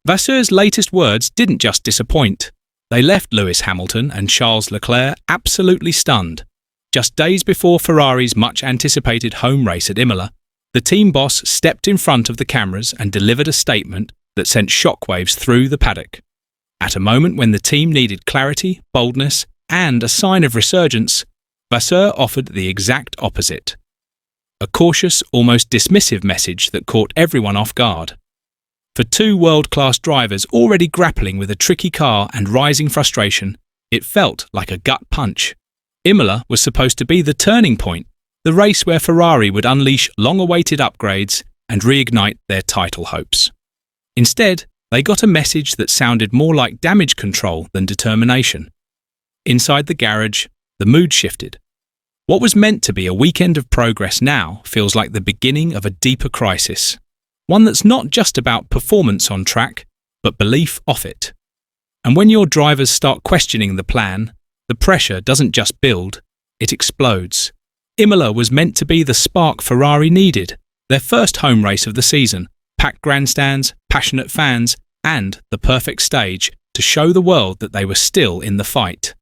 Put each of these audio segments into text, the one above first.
Vasseur's latest words didn't just disappoint. They left Lewis Hamilton and Charles Leclerc absolutely stunned. Just days before Ferrari's much-anticipated home race at Imola, the team boss stepped in front of the cameras and delivered a statement that sent shockwaves through the paddock. At a moment when the team needed clarity, boldness, and a sign of resurgence, Vasseur offered the exact opposite. A cautious, almost dismissive message that caught everyone off guard. For two world-class drivers already grappling with a tricky car and rising frustration, it felt like a gut punch. Imola was supposed to be the turning point, the race where Ferrari would unleash long-awaited upgrades and reignite their title hopes. Instead, they got a message that sounded more like damage control than determination. Inside the garage, the mood shifted. What was meant to be a weekend of progress now feels like the beginning of a deeper crisis. One that's not just about performance on track, but belief off it. And when your drivers start questioning the plan, the pressure doesn't just build, it explodes. Imola was meant to be the spark Ferrari needed, their first home race of the season, packed grandstands, passionate fans, and the perfect stage to show the world that they were still in the fight.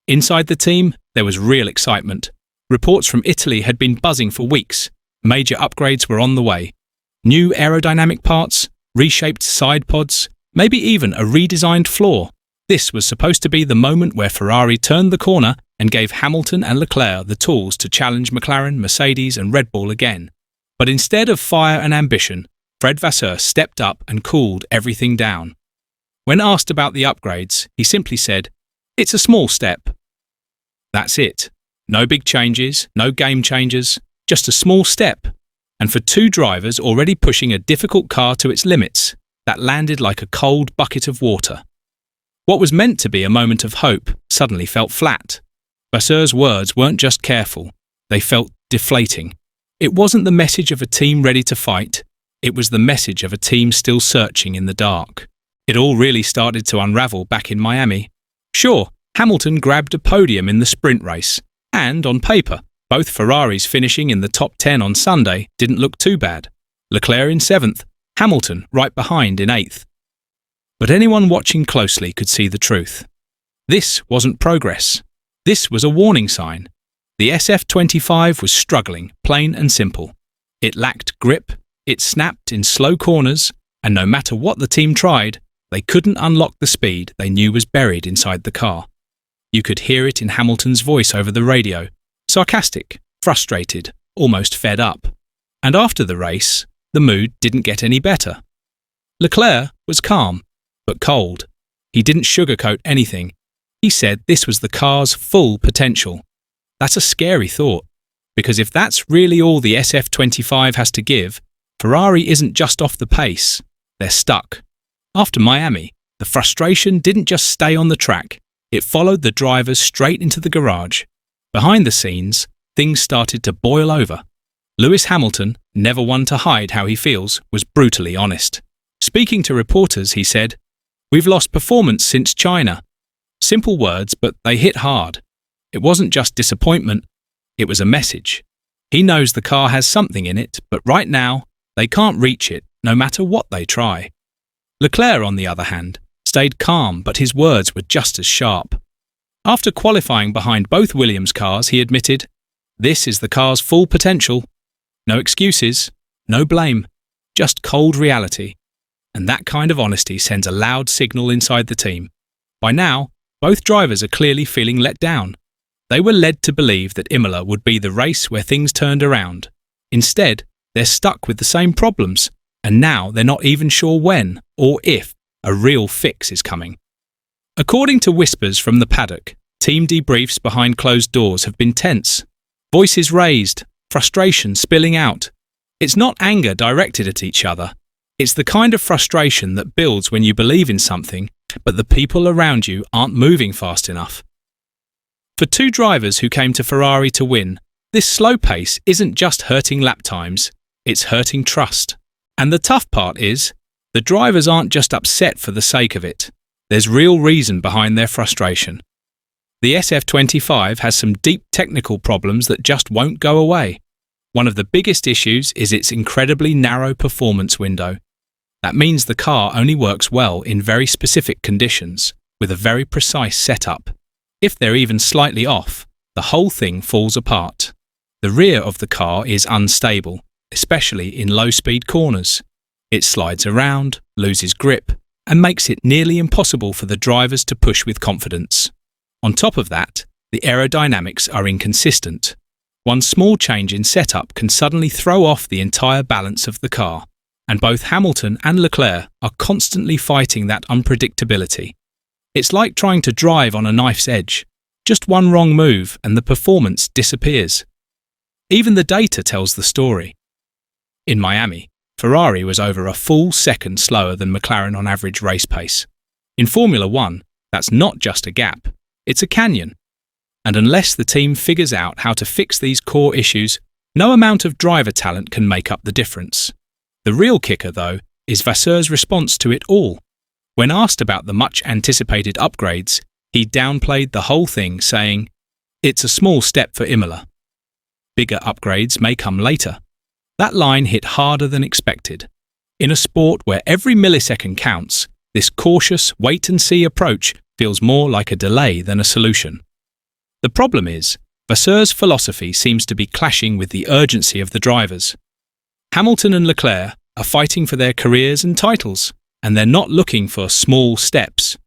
Inside the team, there was real excitement. Reports from Italy had been buzzing for weeks. Major upgrades were on the way. New aerodynamic parts, reshaped side pods, maybe even a redesigned floor. This was supposed to be the moment where Ferrari turned the corner and gave Hamilton and Leclerc the tools to challenge McLaren, Mercedes and Red Bull again. But instead of fire and ambition, Fred Vasseur stepped up and cooled everything down. When asked about the upgrades, he simply said, "It's a small step." That's it. No big changes, no game changers, just a small step. And for two drivers already pushing a difficult car to its limits, that landed like a cold bucket of water. What was meant to be a moment of hope suddenly felt flat. Vasseur's words weren't just careful, they felt deflating. It wasn't the message of a team ready to fight, it was the message of a team still searching in the dark. It all really started to unravel back in Miami. Sure, Hamilton grabbed a podium in the sprint race, and on paper, both Ferraris finishing in the top 10 on Sunday didn't look too bad. Leclerc in 7th, Hamilton right behind in 8th. But anyone watching closely could see the truth. This wasn't progress. This was a warning sign. The SF25 was struggling, plain and simple. It lacked grip, it snapped in slow corners, and no matter what the team tried, they couldn't unlock the speed they knew was buried inside the car. You could hear it in Hamilton's voice over the radio, sarcastic, frustrated, almost fed up. And after the race, the mood didn't get any better. Leclerc was calm, but cold. He didn't sugarcoat anything. He said this was the car's full potential. That's a scary thought, because if that's really all the SF25 has to give, Ferrari isn't just off the pace, they're stuck. After Miami, the frustration didn't just stay on the track, it followed the drivers straight into the garage. Behind the scenes, things started to boil over. Lewis Hamilton, never one to hide how he feels, was brutally honest. Speaking to reporters, he said, "We've lost performance since China." Simple words, but they hit hard. It wasn't just disappointment, it was a message. He knows the car has something in it, but right now, they can't reach it, no matter what they try. Leclerc, on the other hand, stayed calm, but his words were just as sharp. After qualifying behind both Williams cars, he admitted, "This is the car's full potential. No excuses, no blame, just cold reality." And that kind of honesty sends a loud signal inside the team. By now, both drivers are clearly feeling let down. They were led to believe that Imola would be the race where things turned around. Instead, they're stuck with the same problems, and now they're not even sure when, or if, a real fix is coming. According to whispers from the paddock, team debriefs behind closed doors have been tense. Voices raised, frustration spilling out. It's not anger directed at each other. It's the kind of frustration that builds when you believe in something, but the people around you aren't moving fast enough. For two drivers who came to Ferrari to win, this slow pace isn't just hurting lap times, it's hurting trust. And the tough part is, the drivers aren't just upset for the sake of it. There's real reason behind their frustration. The SF25 has some deep technical problems that just won't go away. One of the biggest issues is its incredibly narrow performance window. That means the car only works well in very specific conditions, with a very precise setup. If they're even slightly off, the whole thing falls apart. The rear of the car is unstable, especially in low-speed corners. It slides around, loses grip, and makes it nearly impossible for the drivers to push with confidence. On top of that, the aerodynamics are inconsistent. One small change in setup can suddenly throw off the entire balance of the car, and both Hamilton and Leclerc are constantly fighting that unpredictability. It's like trying to drive on a knife's edge. Just one wrong move and the performance disappears. Even the data tells the story. In Miami, Ferrari was over a full second slower than McLaren on average race pace. In Formula One, that's not just a gap, it's a canyon. And unless the team figures out how to fix these core issues, no amount of driver talent can make up the difference. The real kicker, though, is Vasseur's response to it all. When asked about the much-anticipated upgrades, he downplayed the whole thing, saying, "It's a small step for Imola. Bigger upgrades may come later." That line hit harder than expected. In a sport where every millisecond counts, this cautious, wait-and-see approach feels more like a delay than a solution. The problem is, Vasseur's philosophy seems to be clashing with the urgency of the drivers. Hamilton and Leclerc are fighting for their careers and titles, and they're not looking for small steps.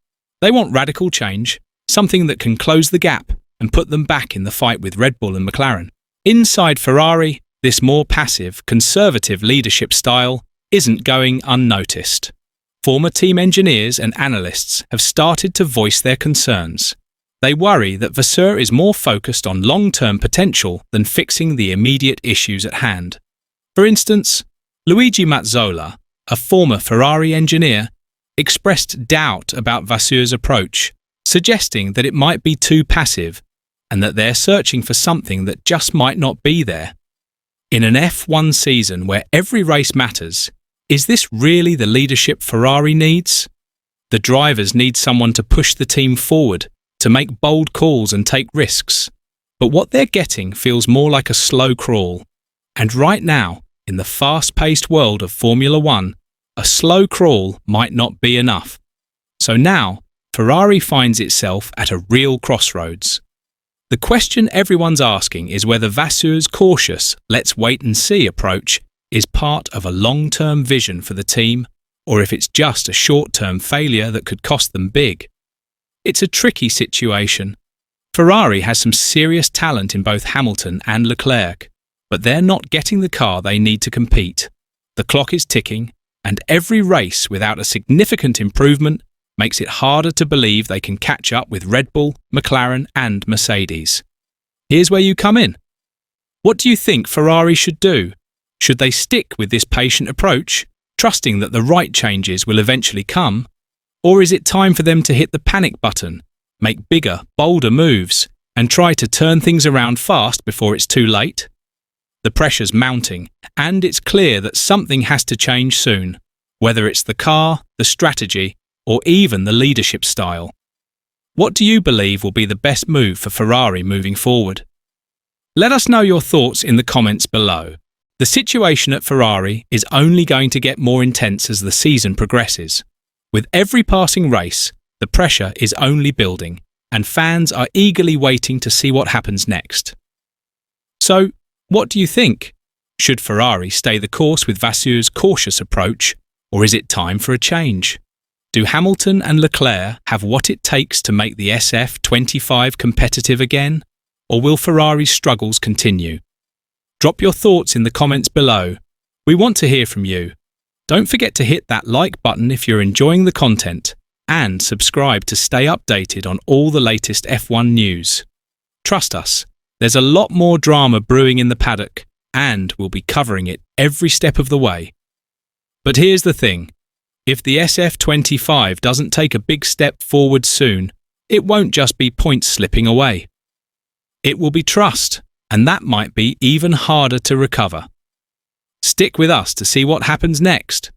They want radical change, something that can close the gap and put them back in the fight with Red Bull and McLaren. Inside Ferrari, this more passive, conservative leadership style isn't going unnoticed. Former team engineers and analysts have started to voice their concerns. They worry that Vasseur is more focused on long-term potential than fixing the immediate issues at hand. For instance, Luigi Mazzola, a former Ferrari engineer, expressed doubt about Vasseur's approach, suggesting that it might be too passive and that they're searching for something that just might not be there. In an F1 season where every race matters, is this really the leadership Ferrari needs? The drivers need someone to push the team forward, to make bold calls and take risks. But what they're getting feels more like a slow crawl. And right now, in the fast-paced world of Formula One, a slow crawl might not be enough. So now, Ferrari finds itself at a real crossroads. The question everyone's asking is whether Vasseur's cautious, let's-wait-and-see approach is part of a long-term vision for the team, or if it's just a short-term failure that could cost them big. It's a tricky situation. Ferrari has some serious talent in both Hamilton and Leclerc, but they're not getting the car they need to compete. The clock is ticking, and every race without a significant improvement makes it harder to believe they can catch up with Red Bull, McLaren and Mercedes. Here's where you come in. What do you think Ferrari should do? Should they stick with this patient approach, trusting that the right changes will eventually come? Or is it time for them to hit the panic button, make bigger, bolder moves, and try to turn things around fast before it's too late? The pressure's mounting, and it's clear that something has to change soon, whether it's the car, the strategy, or even the leadership style. What do you believe will be the best move for Ferrari moving forward? Let us know your thoughts in the comments below. The situation at Ferrari is only going to get more intense as the season progresses. With every passing race, the pressure is only building, and fans are eagerly waiting to see what happens next. So, what do you think? Should Ferrari stay the course with Vasseur's cautious approach, or is it time for a change? Do Hamilton and Leclerc have what it takes to make the SF25 competitive again, or will Ferrari's struggles continue? Drop your thoughts in the comments below. We want to hear from you. Don't forget to hit that like button if you're enjoying the content, and subscribe to stay updated on all the latest F1 news. Trust us, there's a lot more drama brewing in the paddock, and we'll be covering it every step of the way. But here's the thing. If the SF25 doesn't take a big step forward soon, it won't just be points slipping away. It will be trust, and that might be even harder to recover. Stick with us to see what happens next.